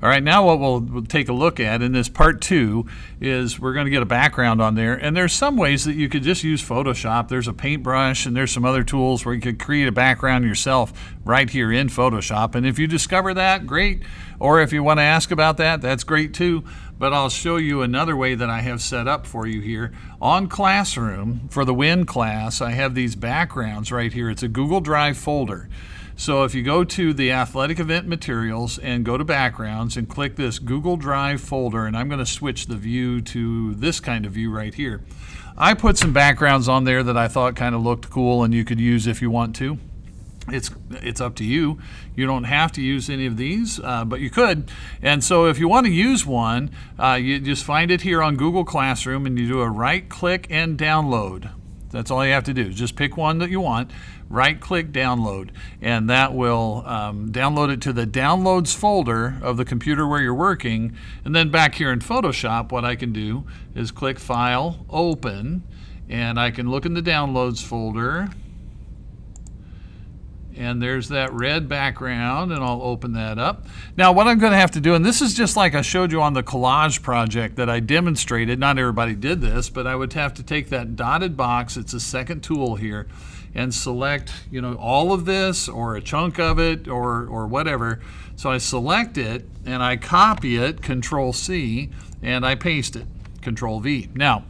All right, now what we'll take a look at in this part 2 is we're going to get a background on there. And there's some ways that you could just use Photoshop. There's a paintbrush and there's some other tools where you could create a background yourself right here in Photoshop. And if you discover that, great. Or if you want to ask about that, that's great too. But I'll show you another way that I have set up for you here. On Classroom, for the WIN class, I have these backgrounds right here. It's a Google Drive folder. So if you go to the athletic event materials and go to backgrounds and click this Google Drive folder, and I'm going to switch the view to this kind of view right here. I put some backgrounds on there that I thought kind of looked cool and you could use if you want to. It's up to you. You don't have to use any of these, but you could. And so if you want to use one, you just find it here on Google Classroom and you do a right click and download. That's all you have to do. Just pick one that you want, right click download, and that will download it to the downloads folder of the computer where you're working. And then back here in Photoshop, what I can do is click File, Open, and I can look in the downloads folder. And there's that red background, and I'll open that up. Now what I'm going to have to do, and this is just like I showed you on the collage project that I demonstrated, not everybody did this, but I would have to take that dotted box, it's a second tool here, and select, all of this or a chunk of it or whatever. So I select it and I copy it, Control C, and I paste it, Control V. Now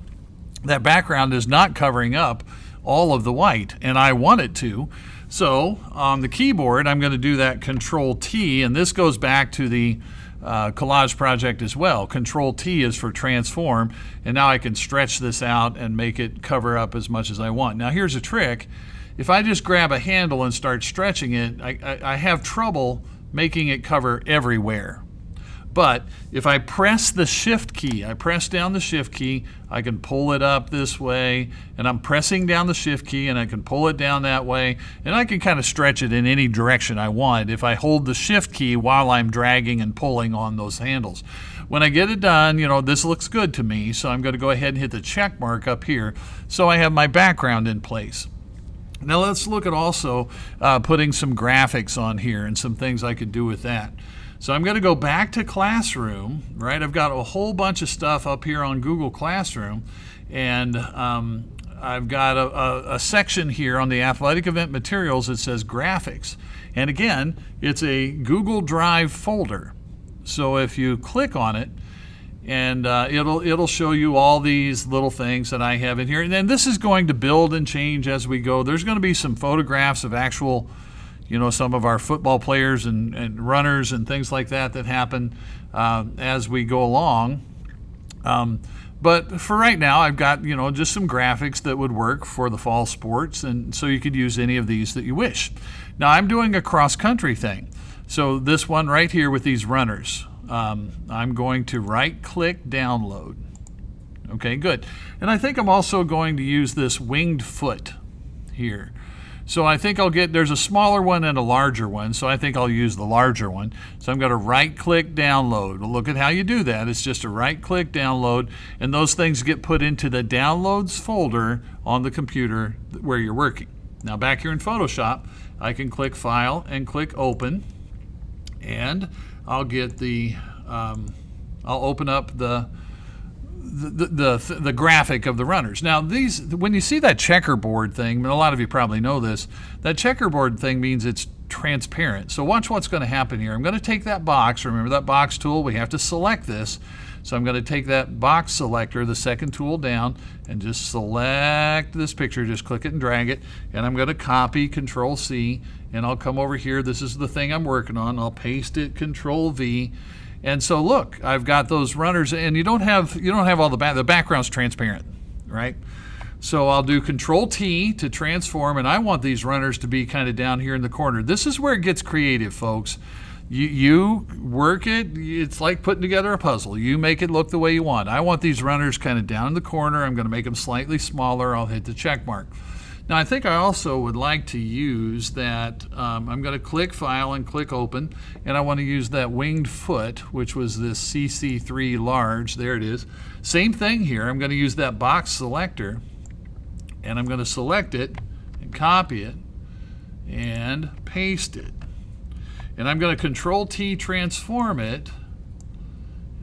that background is not covering up all of the white, and I want it to. So on the keyboard, I'm going to do that Control T, and this goes back to the collage project as well. Control T is for transform, and now I can stretch this out and make it cover up as much as I want. Now here's a trick. If I just grab a handle and start stretching it, I have trouble making it cover everywhere. But if I press the Shift key, I press down the Shift key, I can pull it up this way, and I'm pressing down the Shift key and I can pull it down that way, and I can kind of stretch it in any direction I want if I hold the Shift key while I'm dragging and pulling on those handles. When I get it done, this looks good to me, so I'm going to go ahead and hit the check mark up here so I have my background in place. Now let's look at also putting some graphics on here and some things I could do with that. So I'm going to go back to Classroom, right? I've got a whole bunch of stuff up here on Google Classroom, and I've got a section here on the athletic event materials that says graphics. And again, it's a Google Drive folder. So if you click on it, and it'll show you all these little things that I have in here. And then this is going to build and change as we go. There's going to be some photographs of actual some of our football players and runners and things like that happen as we go along. But for right now, I've got, just some graphics that would work for the fall sports, and so you could use any of these that you wish. Now, I'm doing a cross-country thing. So this one right here with these runners, I'm going to right-click download. Okay, good. And I think I'm also going to use this winged foot here. So I think there's a smaller one and a larger one, so I think I'll use the larger one. So I'm going to right-click download. Look at how you do that. It's just a right-click download, and those things get put into the downloads folder on the computer where you're working. Now back here in Photoshop, I can click File and click Open, and I'll get I'll open up the graphic of the runners. Now when you see that checkerboard thing, and a lot of you probably know this, that checkerboard thing means it's transparent. So watch what's going to happen here. I'm going to take that box, remember that box tool, we have to select this. So I'm going to take that box selector, the second tool down, and just select this picture, just click it and drag it, and I'm going to copy, Control C, and I'll come over here, this is the thing I'm working on, I'll paste it, Control V. And so look, I've got those runners, and you don't have all the background's transparent, right? So I'll do Control T to transform, and I want these runners to be kind of down here in the corner. This is where it gets creative, folks. You work it, it's like putting together a puzzle. You make it look the way you want. I want these runners kind of down in the corner. I'm going to make them slightly smaller. I'll hit the check mark. Now I think I also would like to use that, I'm going to click File and click Open, and I want to use that winged foot, which was this CC3 large. There it is. Same thing here. I'm going to use that box selector, and I'm going to select it and copy it and paste it. And I'm going to Control T transform it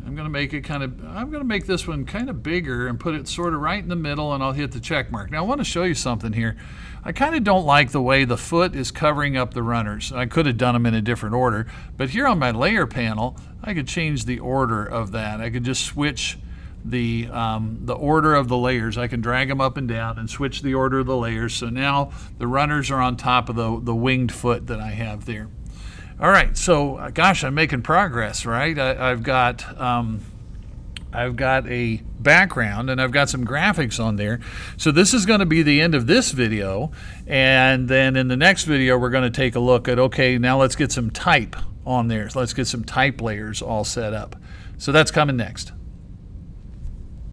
I'm going to make this one kind of bigger and put it sort of right in the middle, and I'll hit the check mark. Now I want to show you something here. I kind of don't like the way the foot is covering up the runners. I could have done them in a different order, but here on my layer panel, I could change the order of that. I could just switch the order of the layers. I can drag them up and down and switch the order of the layers. So now the runners are on top of the winged foot that I have there. All right, so gosh, I'm making progress, right? I've got a background and I've got some graphics on there. So this is going to be the end of this video, and then in the next video we're going to take a look at, okay, now let's get some type on there. So let's get some type layers all set up. So that's coming next.